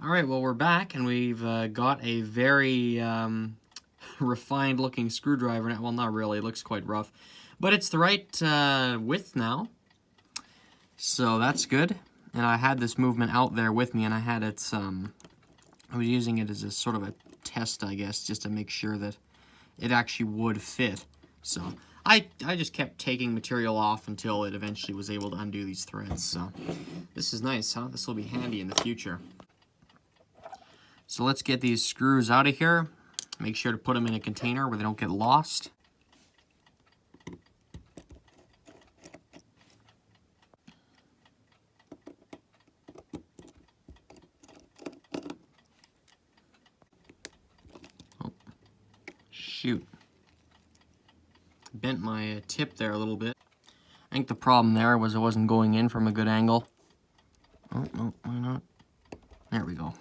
Alright, well we're back and we've got a very refined looking screwdriver now. Well, not really, it looks quite rough. But it's the right width now. So that's good. And I had this movement out there with me and I had it, I was using it as a sort of a test, I guess, just to make sure that it actually would fit. So I just kept taking material off until it eventually was able to undo these threads. So this is nice, huh? This will be handy in the future. So let's get these screws out of here. Make sure to put them in a container where they don't get lost. Oh, shoot. Bent my tip there a little bit. I think the problem there was it wasn't going in from a good angle. Oh, no, why not? There we go.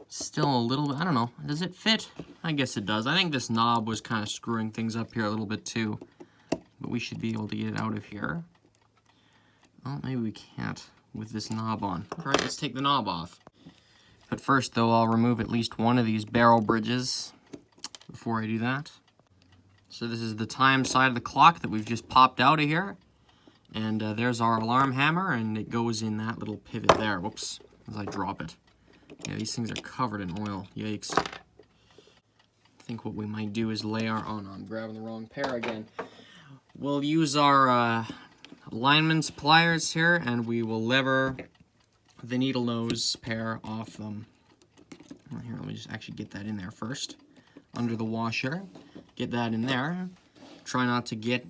Still a little bit, I don't know, does it fit? I guess it does. I think this knob was kind of screwing things up here a little bit too. But we should be able to get it out of here. Well, maybe we can't with this knob on. Alright, let's take the knob off. But first though, I'll remove at least one of these barrel bridges before I do that. So this is the time side of the clock that we've just popped out of here. And there's our alarm hammer, and it goes in that little pivot there. Whoops, as I drop it. Yeah, these things are covered in oil. Yikes. I think what we might do is lay our... Oh no, I'm grabbing the wrong pair again. We'll use our lineman's pliers here, and we will lever the needle nose pair off them. Well, here, let me just actually get that in there first. Under the washer. Get that in there. Try not to get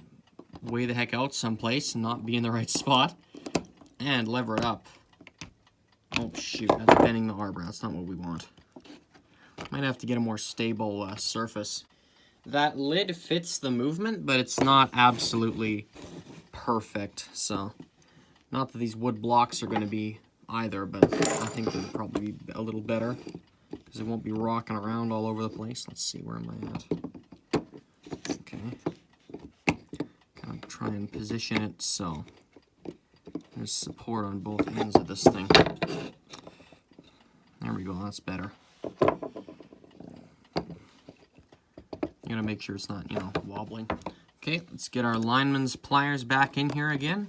way the heck out someplace and not be in the right spot. And lever it up. Oh shoot, that's bending the arbor. That's not what we want. Might have to get a more stable surface. That lid fits the movement, but it's not absolutely perfect. So, not that these wood blocks are going to be either, but I think they'll probably be a little better. Because it won't be rocking around all over the place. Let's see, where am I at? Okay. Kind of try and position it so there's support on both ends of this thing. There we go, that's better. You gotta make sure it's not, you know, wobbling. Okay, let's get our lineman's pliers back in here again.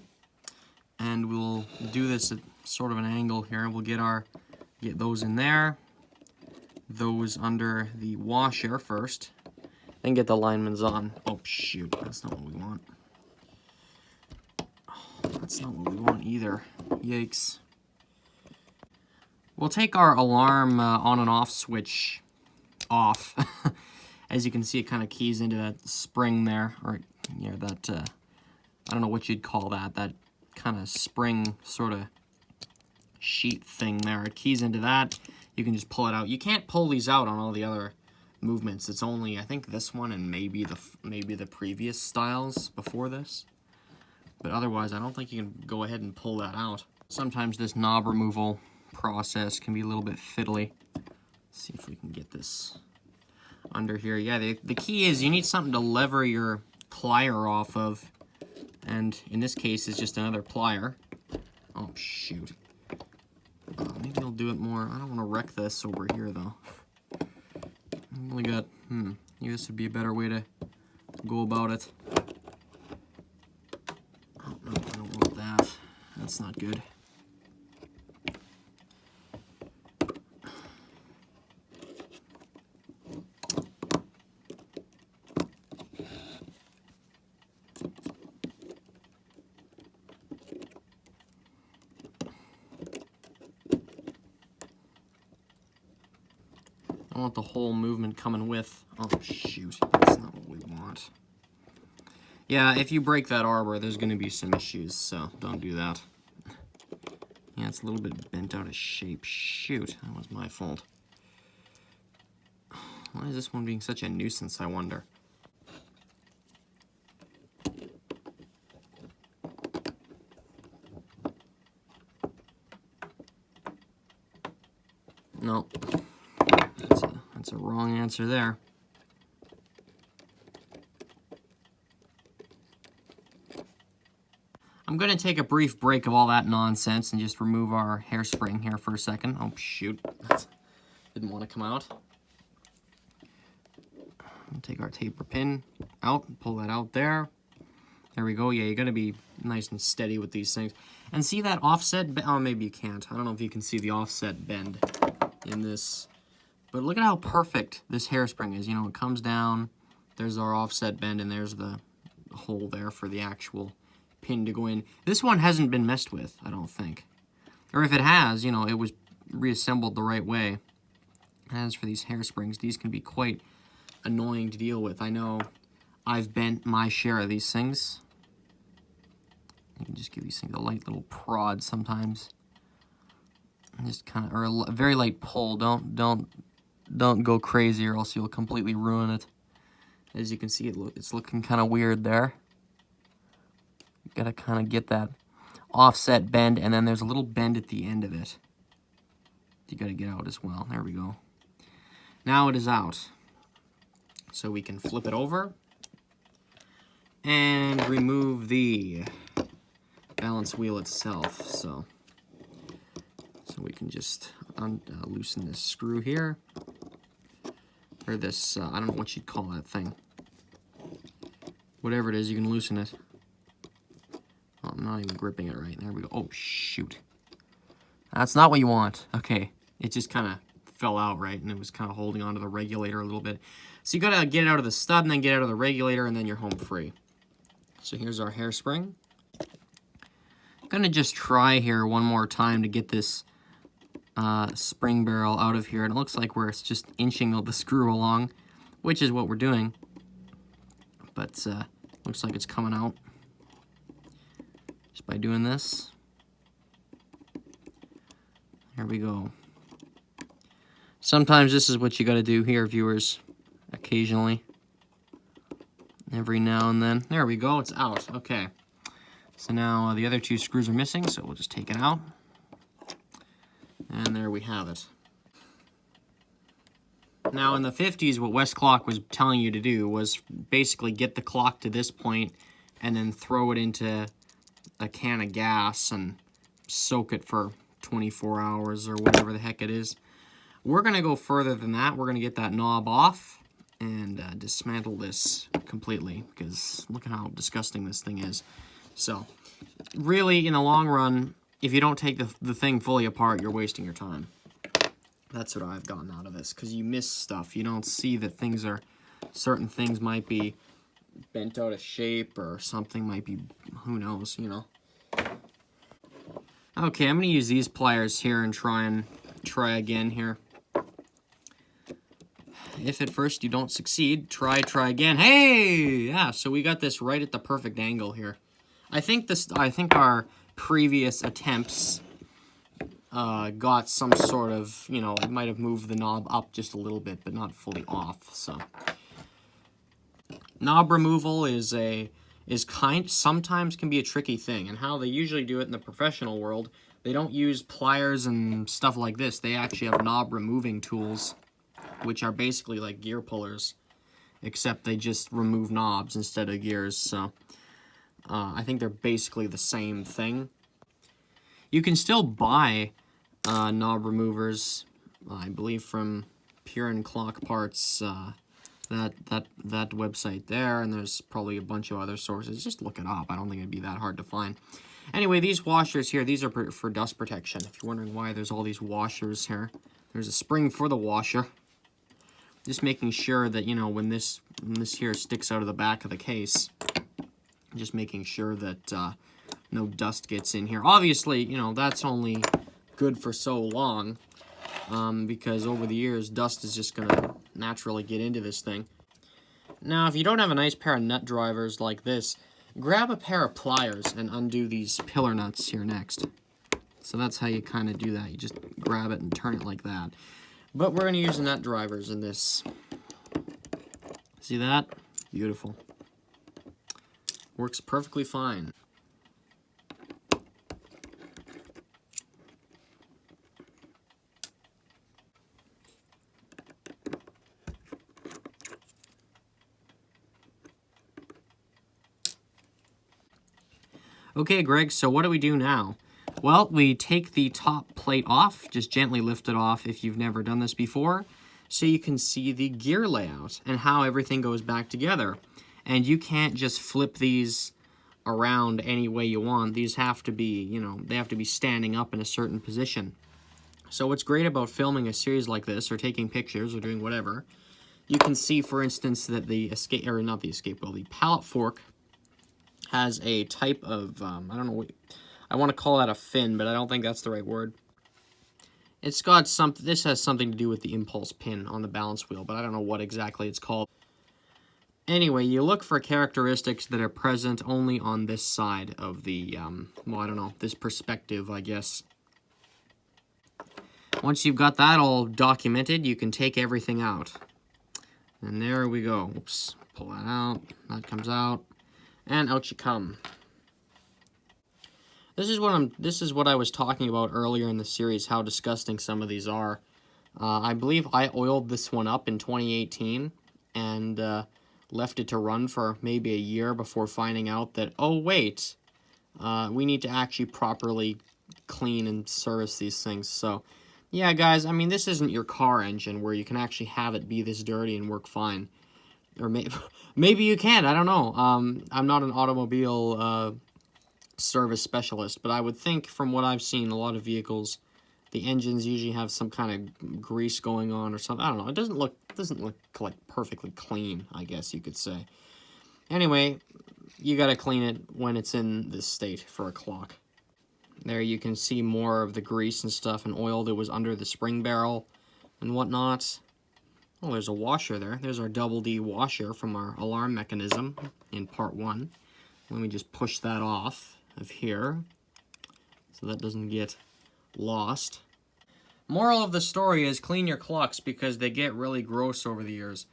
And we'll do this at sort of an angle here. We'll get those in there. Those under the washer first. Then get the lineman's on. Oh shoot, that's not what we want. That's not what we want either. Yikes. We'll take our alarm on and off switch off. As you can see, it kind of keys into that spring there, or you know, that, I don't know what you'd call that, that kind of spring sort of sheet thing there. It keys into that. You can just pull it out. You can't pull these out on all the other movements. It's only, I think, this one and maybe the previous styles before this. But otherwise, I don't think you can go ahead and pull that out. Sometimes this knob removal process can be a little bit fiddly. Let's see if we can get this under here. Yeah, the key is you need something to lever your plier off of. And in this case, it's just another plier. Oh, shoot. Maybe I'll do it more. I don't want to wreck this over here, though. I've only got, maybe this would be a better way to go about it. Oh, no, I don't want that. That's not good. I want the whole movement coming with. Oh, shoot. That's not what we want. Yeah, if you break that arbor, there's going to be some issues, so don't do that. Yeah, it's a little bit bent out of shape. Shoot, that was my fault. Why is this one being such a nuisance, I wonder? No. That's a wrong answer there. I'm going to take a brief break of all that nonsense and just remove our hairspring here for a second. Oh, shoot. Didn't want to come out. Take our taper pin out, pull that out there. There we go. Yeah, you're going to be nice and steady with these things. And see that offset? Oh, maybe you can't. I don't know if you can see the offset bend in this. But look at how perfect this hairspring is. You know, it comes down. There's our offset bend, and there's the hole there for the actual pin to go in. This one hasn't been messed with, I don't think. Or if it has, you know, it was reassembled the right way. As for these hairsprings, these can be quite annoying to deal with. I know I've bent my share of these things. You can just give these things a light little prod sometimes. Just kind of, or a very light pull. Don't go crazy, or else you'll completely ruin it. As you can see, it's looking kind of weird there. You gotta kind of get that offset bend, and then there's a little bend at the end of it. You gotta get out as well. There we go. Now it is out. So we can flip it over and remove the balance wheel itself. So we can just loosen this screw here, or this, I don't know what you'd call that thing. Whatever it is, you can loosen it. Oh, I'm not even gripping it right. There we go. Oh, shoot. That's not what you want. Okay, it just kind of fell out, right? And it was kind of holding onto the regulator a little bit. So you gotta get it out of the stud and then get it out of the regulator, and then you're home free. So here's our hairspring. I'm gonna just try here one more time to get this spring barrel out of here. And it looks like we're just inching the screw along, which is what we're doing. But looks like it's coming out just by doing this. There we go. Sometimes this is what you gotta do here, viewers. Occasionally. Every now and then. There we go, it's out. Okay. So now the other two screws are missing, so we'll just take it out. And there we have it. Now in the 50s, what Westclox was telling you to do was basically get the clock to this point and then throw it into a can of gas and soak it for 24 hours or whatever the heck it is. We're going to go further than that. We're going to get that knob off and dismantle this completely, because look at how disgusting this thing is. So really, in the long run, if you don't take the thing fully apart, you're wasting your time. That's what I've gotten out of this, because you miss stuff. You don't see that certain things might be bent out of shape, or something might be, who knows, you know. Okay, I'm going to use these pliers here and try again here. If at first you don't succeed, try again. Hey! Yeah, so we got this right at the perfect angle here. I think our previous attempts got some sort of, you know, it might have moved the knob up just a little bit, but not fully off. So knob removal sometimes can be a tricky thing, and how they usually do it in the professional world, they don't use pliers and stuff like this. They actually have knob removing tools, which are basically like gear pullers, except they just remove knobs instead of gears. So I think they're basically the same thing. You can still buy knob removers, I believe, from Pinion Clock Parts, that website there, and there's probably a bunch of other sources. Just look it up. I don't think it'd be that hard to find. Anyway, these washers here, these are for dust protection. If you're wondering why there's all these washers here, there's a spring for the washer. Just making sure that, you know, when this here sticks out of the back of the case, just making sure that no dust gets in here. Obviously, you know, that's only good for so long, because over the years, dust is just going to naturally get into this thing. Now, if you don't have a nice pair of nut drivers like this, grab a pair of pliers and undo these pillar nuts here next. So that's how you kind of do that. You just grab it and turn it like that. But we're going to use the nut drivers in this. See that? Beautiful. Works perfectly fine. Okay, Greg, so what do we do now? Well, we take the top plate off, just gently lift it off if you've never done this before, so you can see the gear layout and how everything goes back together. And you can't just flip these around any way you want. These have to be, you know, they have to be standing up in a certain position. So what's great about filming a series like this, or taking pictures, or doing whatever, you can see, for instance, that the the pallet fork has a type of, I don't know what, I want to call that a fin, but I don't think that's the right word. It's got something, this has something to do with the impulse pin on the balance wheel, but I don't know what exactly it's called. Anyway, you look for characteristics that are present only on this side of the, well, I don't know, this perspective, I guess. Once you've got that all documented, you can take everything out. And there we go. Oops, pull that out, that comes out, and out you come. This is what I was talking about earlier in the series, how disgusting some of these are. I believe I oiled this one up in 2018, and left it to run for maybe a year before finding out that, oh wait, we need to actually properly clean and service these things. So yeah, guys, I mean, this isn't your car engine where you can actually have it be this dirty and work fine. Or maybe you can, I don't know. I'm not an automobile service specialist, but I would think from what I've seen, a lot of vehicles, the engines usually have some kind of grease going on or something. I don't know. It doesn't look like perfectly clean, I guess you could say. Anyway, you gotta clean it when it's in this state for a clock. There you can see more of the grease and stuff and oil that was under the spring barrel and whatnot. Oh, there's a washer there. There's our double D washer from our alarm mechanism in part 1. Let me just push that off of here so that doesn't get lost. Moral of the story is clean your clocks because they get really gross over the years.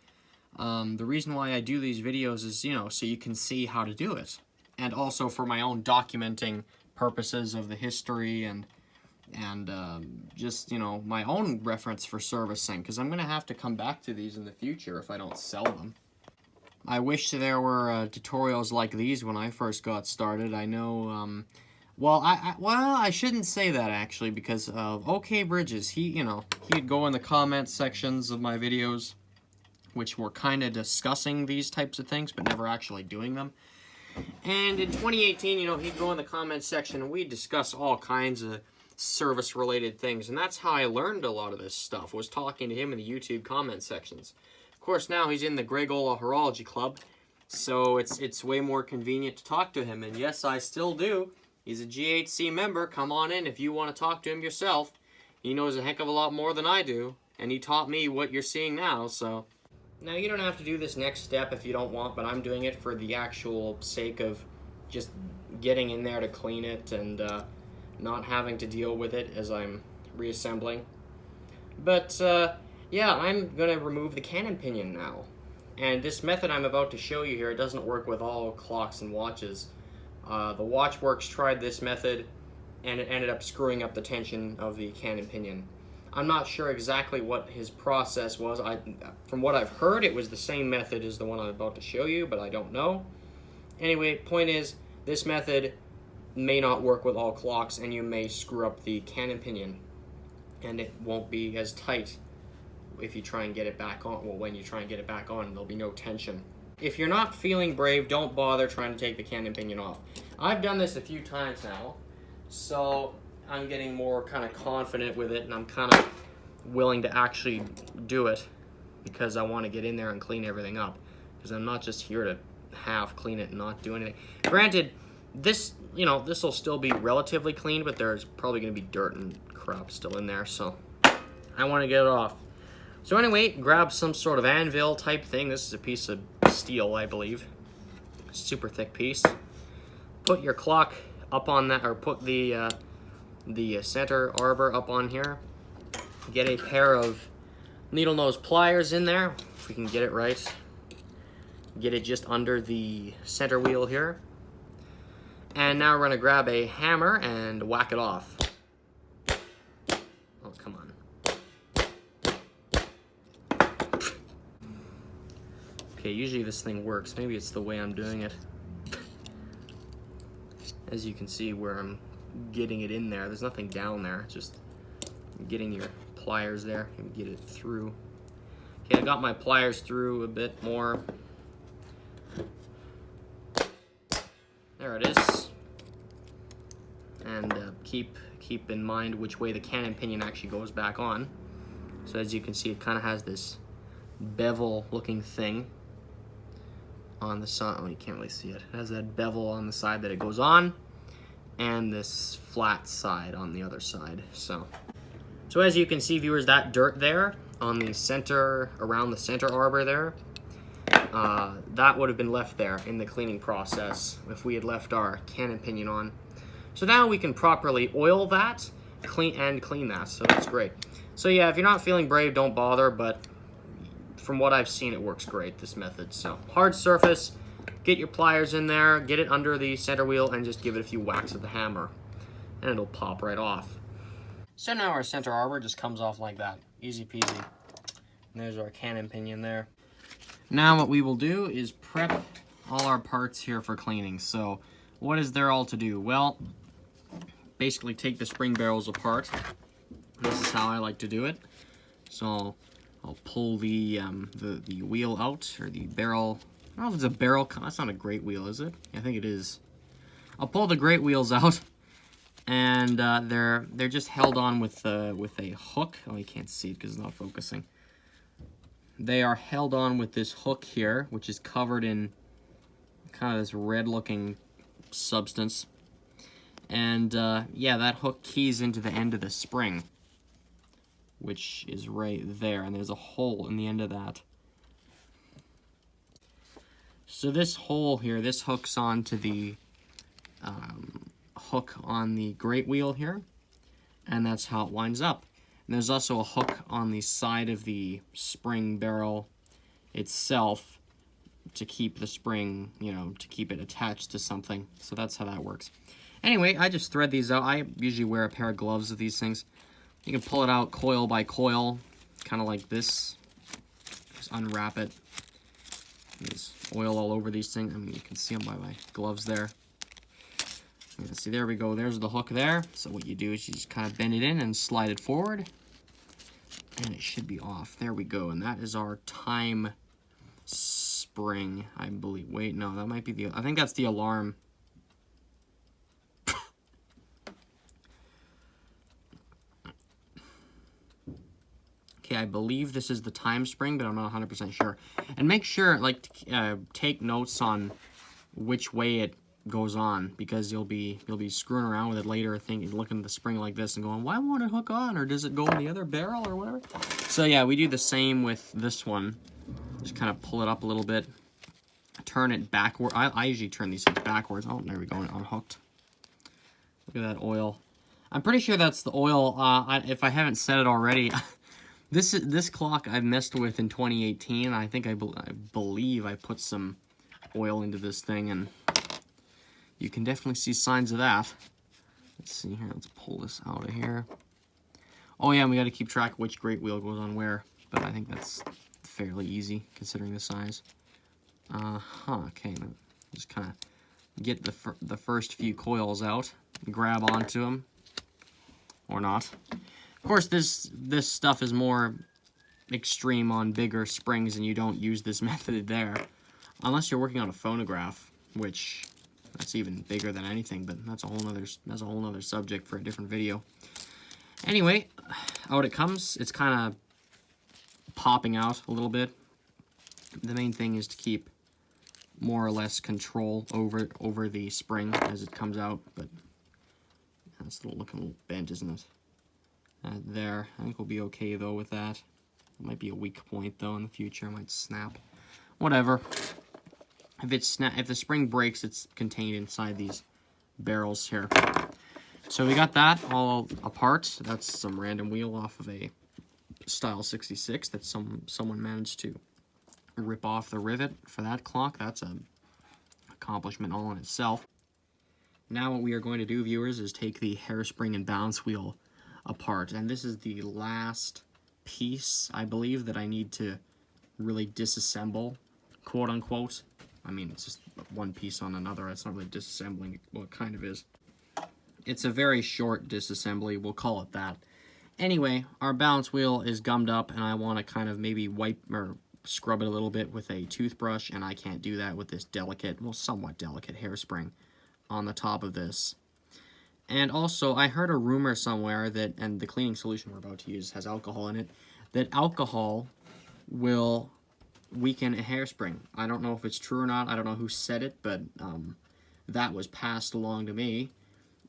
The reason why I do these videos is, you know, so you can see how to do it. And also for my own documenting purposes of the history and just, you know, my own reference for servicing, because I'm going to have to come back to these in the future if I don't sell them. I wish there were tutorials like these when I first got started. I know, well, I shouldn't say that actually, because OK Bridges, he'd go in the comment sections of my videos, which were kind of discussing these types of things, but never actually doing them. And in 2018, you know, he'd go in the comments section and we'd discuss all kinds of service-related things. And that's how I learned a lot of this stuff, was talking to him in the YouTube comment sections. Of course, now he's in the Gregola Horology Club, so it's way more convenient to talk to him. And yes, I still do. He's a GHC member. Come on in if you want to talk to him yourself. He knows a heck of a lot more than I do, and he taught me what you're seeing now, so... Now, you don't have to do this next step if you don't want, but I'm doing it for the actual sake of just getting in there to clean it and not having to deal with it as I'm reassembling. But, yeah, I'm going to remove the Canon pinion now. And this method I'm about to show you here doesn't work with all clocks and watches. The Watchworks tried this method, and it ended up screwing up the tension of the Canon pinion. I'm not sure exactly what his process was. From what I've heard, it was the same method as the one I'm about to show you, but I don't know. Anyway, point is, this method may not work with all clocks, and you may screw up the Canon pinion, and it won't be as tight if you try and get it back on. Well, when you try and get it back on, there'll be no tension. If you're not feeling brave, don't bother trying to take the Canon pinion off. I've done this a few times now, so I'm getting more kind of confident with it, and I'm kind of willing to actually do it because I want to get in there and clean everything up, because I'm not just here to half clean it and not do anything. Granted, this will still be relatively clean, but there's probably going to be dirt and crap still in there, so I want to get it off. So anyway, grab some sort of anvil type thing. This is a piece of steel, I believe. Super thick piece. Put your clock up on that, or put the center arbor up on here. Get a pair of needle nose pliers in there, if we can get it right. Get it just under the center wheel here. And now we're going to grab a hammer and whack it off. Oh, come on. Okay, usually this thing works. Maybe it's the way I'm doing it. as you can see where I'm getting it in there. There's nothing down there, just getting your pliers there and get it through. Okay, I got my pliers through a bit more. There it is. And keep in mind which way the Canon pinion actually goes back on. So as you can see, it kind of has this bevel looking thing on the side. Oh, you can't really see it. It has that bevel on the side that it goes on, and this flat side on the other side. So as you can see, viewers, that dirt there on the center, around the center arbor there, that would have been left there in the cleaning process if we had left our Canon pinion on. So now we can properly oil that, clean that, so that's great. So yeah, if you're not feeling brave, don't bother, but from what I've seen, it works great, this method. So hard surface, get your pliers in there, get it under the center wheel, and just give it a few whacks with the hammer, and it'll pop right off. So now our center arbor just comes off like that, easy peasy. And there's our Canon pinion there. Now what we will do is prep all our parts here for cleaning. So what is there all to do? Well, basically take the spring barrels apart. This is how I like to do it. So I'll pull the wheel out, or the barrel. I don't know if it's a barrel. That's not a great wheel, is it? I think it is. I'll pull the great wheels out, and they're just held on with a hook. Oh, you can't see it because it's not focusing. They are held on with this hook here, which is covered in kind of this red-looking substance. And yeah, that hook keys into the end of the spring, which is right there, and there's a hole in the end of that. So this hole here, this hooks onto the hook on the great wheel here, and that's how it winds up. And there's also a hook on the side of the spring barrel itself to keep the spring, you know, to keep it attached to something. So that's how that works. Anyway, I just thread these out. I usually wear a pair of gloves with these things. You can pull it out coil by coil, kind of like this. Just unwrap it. There's oil all over these things. I mean, you can see them by my gloves there. Yeah, see, there we go. There's the hook there. So what you do is you just kind of bend it in and slide it forward, and it should be off. There we go. And that is our time spring, I believe. Wait, no, that might be the... I think that's the alarm. Okay, I believe this is the time spring, but I'm not 100% sure. And make sure, like, take notes on which way it goes on, because you'll be screwing around with it later, looking at the spring like this and going, why won't it hook on, or does it go in the other barrel or whatever? So yeah, we do the same with this one. Just kind of pull it up a little bit, turn it backward. I usually turn these things backwards. Oh, there we go, unhooked. Look at that oil. I'm pretty sure that's the oil. If I haven't said it already, this clock I've messed with in 2018. I think I believe I put some oil into this thing, and you can definitely see signs of that. Let's see here. Let's pull this out of here. Oh yeah, and we got to keep track of which great wheel goes on where, but I think that's fairly easy considering the size. Okay, just kind of get the first few coils out, grab onto them, or not. Of course, this stuff is more extreme on bigger springs, and you don't use this method there, unless you're working on a phonograph, which that's even bigger than anything. But that's a whole nother subject for a different video. Anyway, out it comes. It's kind of popping out a little bit. The main thing is to keep more or less control over the spring as it comes out. But that's looking a little bent, isn't it? There, I think we'll be okay though with that. It might be a weak point though in the future. It might snap. Whatever. If the spring breaks, it's contained inside these barrels here. So we got that all apart. That's some random wheel off of a Style 66 that someone managed to rip off the rivet for that clock. That's an accomplishment all in itself. Now what we are going to do, viewers, is take the hairspring and balance wheel apart. And this is the last piece, I believe, that I need to really disassemble, quote unquote. I mean, it's just one piece on another. It's not really disassembling. Well, it kind of is. It's a very short disassembly. We'll call it that. Anyway, our balance wheel is gummed up, and I want to kind of maybe wipe or scrub it a little bit with a toothbrush, and I can't do that with this delicate, well, somewhat delicate hairspring on the top of this. And also, I heard a rumor somewhere that, and the cleaning solution we're about to use has alcohol in it, that alcohol will weaken a hairspring. I don't know if it's true or not. I don't know who said it, but that was passed along to me,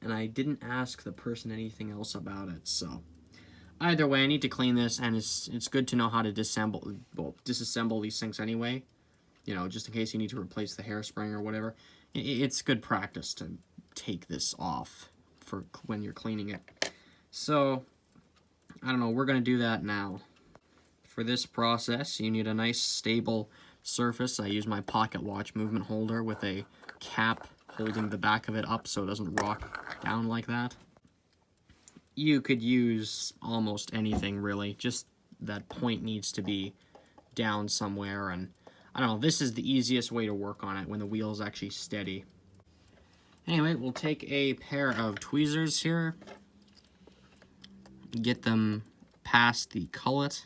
and I didn't ask the person anything else about it, so... Either way, I need to clean this, and it's good to know how to disassemble these things anyway. You know, just in case you need to replace the hairspring or whatever. It's good practice to take this off for when you're cleaning it. So, I don't know, we're going to do that now. For this process, you need a nice stable surface. I use my pocket watch movement holder with a cap holding the back of it up so it doesn't rock down like that. You could use almost anything, really. Just that point needs to be down somewhere, and I don't know, this is the easiest way to work on it when the wheel is actually steady. Anyway, we'll take a pair of tweezers here, get them past the cullet,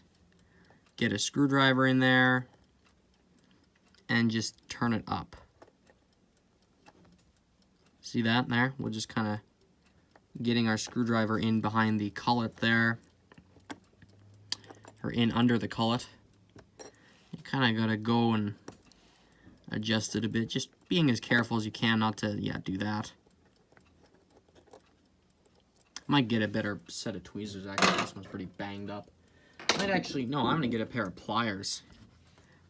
get a screwdriver in there, and just turn it up. See that there? We'll just kind of getting our screwdriver in behind the cullet there, or in under the cullet. You kind of gotta go and adjust it a bit, just being as careful as you can not to, do that. Might get a better set of tweezers, actually. This one's pretty banged up. Might actually, no, I'm gonna get a pair of pliers.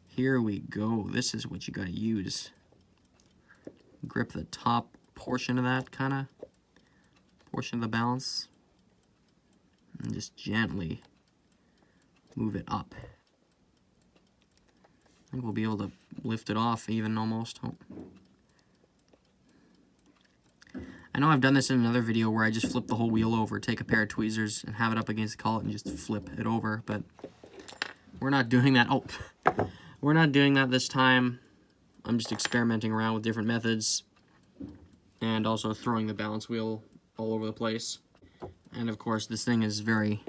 Here we go. This is what you gotta use. Grip the top portion of that, portion of the balance, and just gently move it up. I think we'll be able to lift it off even almost. Oh. I know I've done this in another video where I just flip the whole wheel over, take a pair of tweezers, and have it up against the collet and just flip it over, but we're not doing that. Oh, we're not doing that this time. I'm just experimenting around with different methods and also throwing the balance wheel all over the place. And of course, this thing is very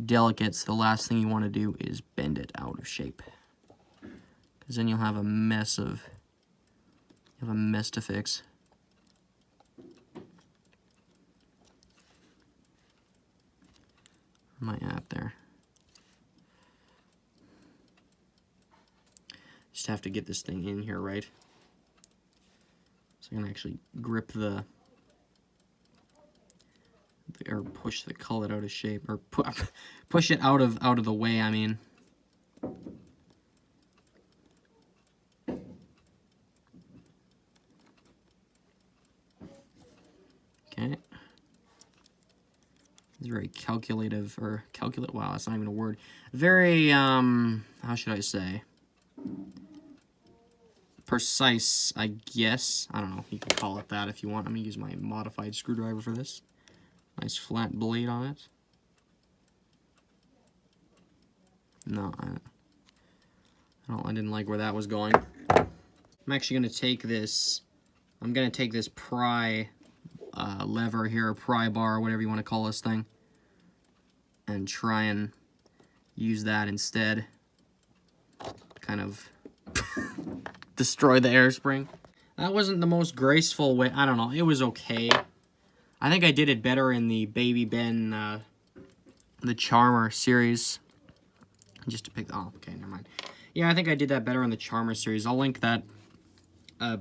delicate, so the last thing you want to do is bend it out of shape, because then you'll have a mess to fix. Where am I at there? Just have to get this thing in here right. So I'm gonna actually grip or push the cullet out of shape, or push it out of the way, I mean. Okay. It's very calculative, or wow, that's not even a word. Very, how should I say? Precise, I guess. I don't know, you could call it that if you want. I'm gonna use my modified screwdriver for this. Nice flat blade on it. No, I didn't like where that was going. I'm actually going to take this, pry lever here, pry bar, whatever you want to call this thing, and try and use that instead. Kind of destroy the air spring. That wasn't the most graceful way. I don't know, it was okay. I think I did it better in the Baby Ben, the Charmer series. Just to pick, oh, okay, never mind. Yeah, I think I did that better in the Charmer series. I'll link that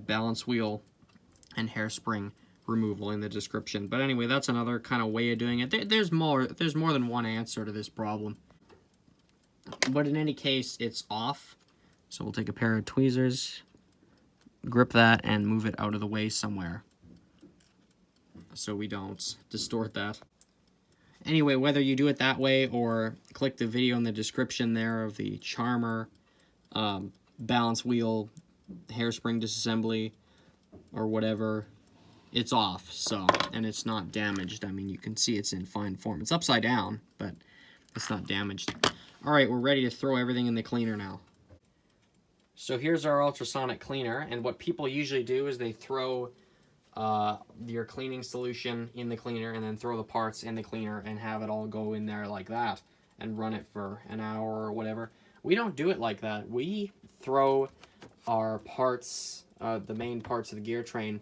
balance wheel and hairspring removal in the description. But anyway, that's another kind of way of doing it. There's more than one answer to this problem. But in any case, it's off. So we'll take a pair of tweezers, grip that, and move it out of the way somewhere, so we don't distort that. Anyway, whether you do it that way or click the video in the description there of the Charmer balance wheel hairspring disassembly or whatever, it's off, so, and it's not damaged. I mean, you can see it's in fine form. It's upside down, but it's not damaged. Alright, we're ready to throw everything in the cleaner now. So here's our ultrasonic cleaner, and what people usually do is they throw your cleaning solution in the cleaner and then throw the parts in the cleaner and have it all go in there like that and run it for an hour or whatever. We don't do it like that. We throw our parts, the main parts of the gear train,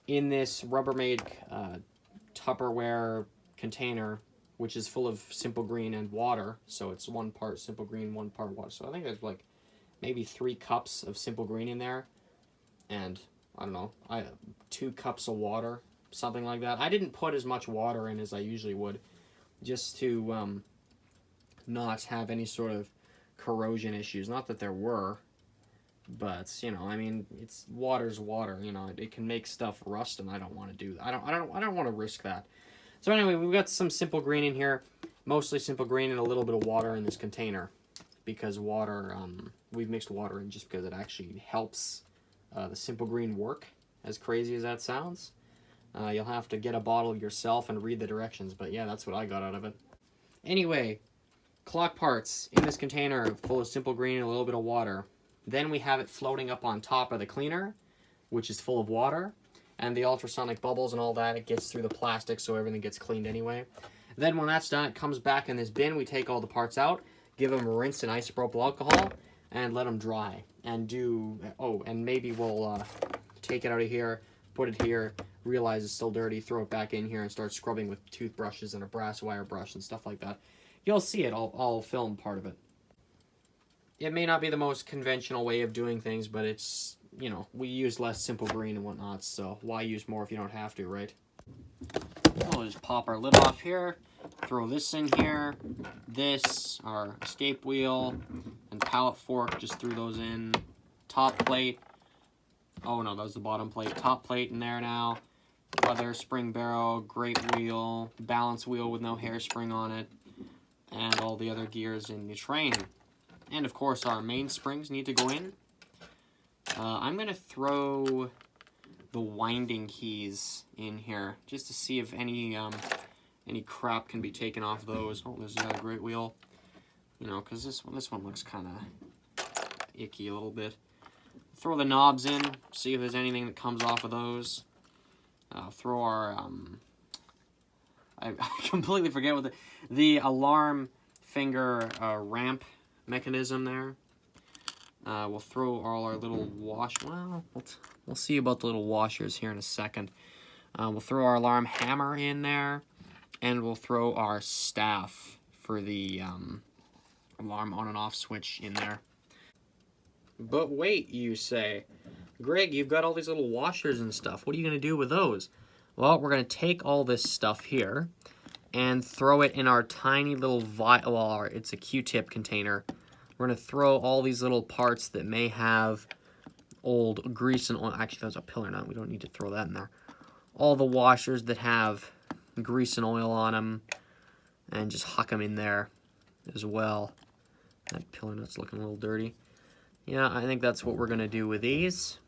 in this Rubbermaid Tupperware container, which is full of Simple Green and water. So it's 1 part Simple Green, 1 part water. So I think there's like maybe 3 cups of Simple Green in there, and I don't know, 2 cups of water, something like that. I didn't put as much water in as I usually would, just to not have any sort of corrosion issues. Not that there were, but you know, I mean, water's water. You know, it can make stuff rust, and I don't want to do that. I don't want to risk that. So anyway, we've got some Simple Green in here, mostly Simple Green and a little bit of water in this container, because water, we've mixed water in just because it actually helps the Simple Green work, as crazy as that sounds. You'll have to get a bottle yourself and read the directions, but yeah, that's what I got out of it. Anyway, clock parts in this container full of Simple Green and a little bit of water. Then we have it floating up on top of the cleaner, which is full of water, and the ultrasonic bubbles and all that, it gets through the plastic so everything gets cleaned anyway. Then when that's done, it comes back in this bin. We take all the parts out, give them a rinse in isopropyl alcohol, and let them dry. And and maybe we'll take it out of here, put it here, realize it's still dirty, throw it back in here, and start scrubbing with toothbrushes and a brass wire brush and stuff like that. You'll see it. I'll film part of it. It may not be the most conventional way of doing things, but it's, you know, we use less Simple Green and whatnot, so why use more if you don't have to, right? We'll just pop our lid off here, throw this in here, this, our escape wheel, and pallet fork, just threw those in. Top plate, oh no, that was the bottom plate. Top plate in there now, other spring barrel, great wheel, balance wheel with no hairspring on it, and all the other gears in the train. And of course our main springs need to go in. I'm going to throw the winding keys in here just to see if any crap can be taken off those. Oh, there's another great wheel. You know, because this one looks kind of icky a little bit. Throw the knobs in, see if there's anything that comes off of those. Throw our I completely forget what the alarm finger ramp mechanism there. We'll throw all our little we'll see about the little washers here in a second. We'll throw our alarm hammer in there, and we'll throw our staff for the alarm on and off switch in there. But wait, you say, Greg, you've got all these little washers and stuff. What are you going to do with those? Well, we're going to take all this stuff here and throw it in our tiny little vial. Well, it's a Q-tip container. We're going to throw all these little parts that may have old grease and oil. Actually, there's a pillar nut. We don't need to throw that in there. All the washers that have grease and oil on them, and just huck them in there as well. That pillar nut's looking a little dirty. Yeah, I think that's what we're going to do with these.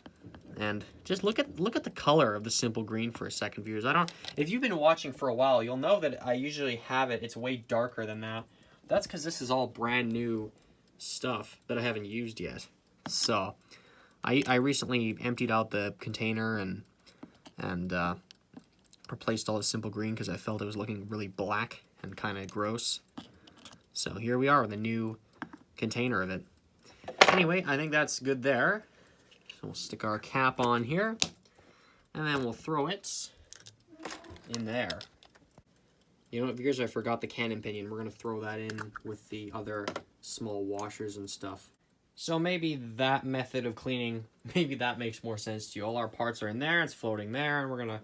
And just look at the color of the Simple Green for a second, viewers. If you've been watching for a while, you'll know that I usually have it. It's way darker than that. That's because this is all brand new stuff that I haven't used yet. So I recently emptied out the container and replaced all the Simple Green because I felt it was looking really black and kind of gross. So here we are with a new container of it. Anyway, I think that's good there. So we'll stick our cap on here, and then we'll throw it in there. You know what, viewers, I forgot the Canon Pinion. We're going to throw that in with the other small washers and stuff. So maybe that method of cleaning, maybe that makes more sense to you. All our parts are in there, it's floating there, and we're going to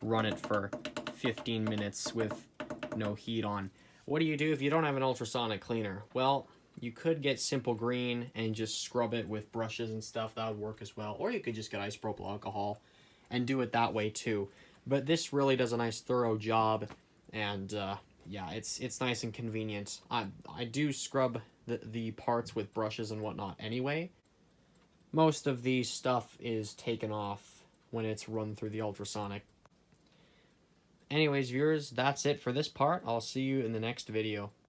run it for 15 minutes with no heat on. What do you do if you don't have an ultrasonic cleaner? Well, you could get Simple Green and just scrub it with brushes and stuff. That would work as well. Or you could just get isopropyl alcohol and do it that way too. But this really does a nice thorough job, and yeah, it's nice and convenient. I do scrub the parts with brushes and whatnot anyway. Most of the stuff is taken off when it's run through the ultrasonic. Anyways, viewers, that's it for this part. I'll see you in the next video.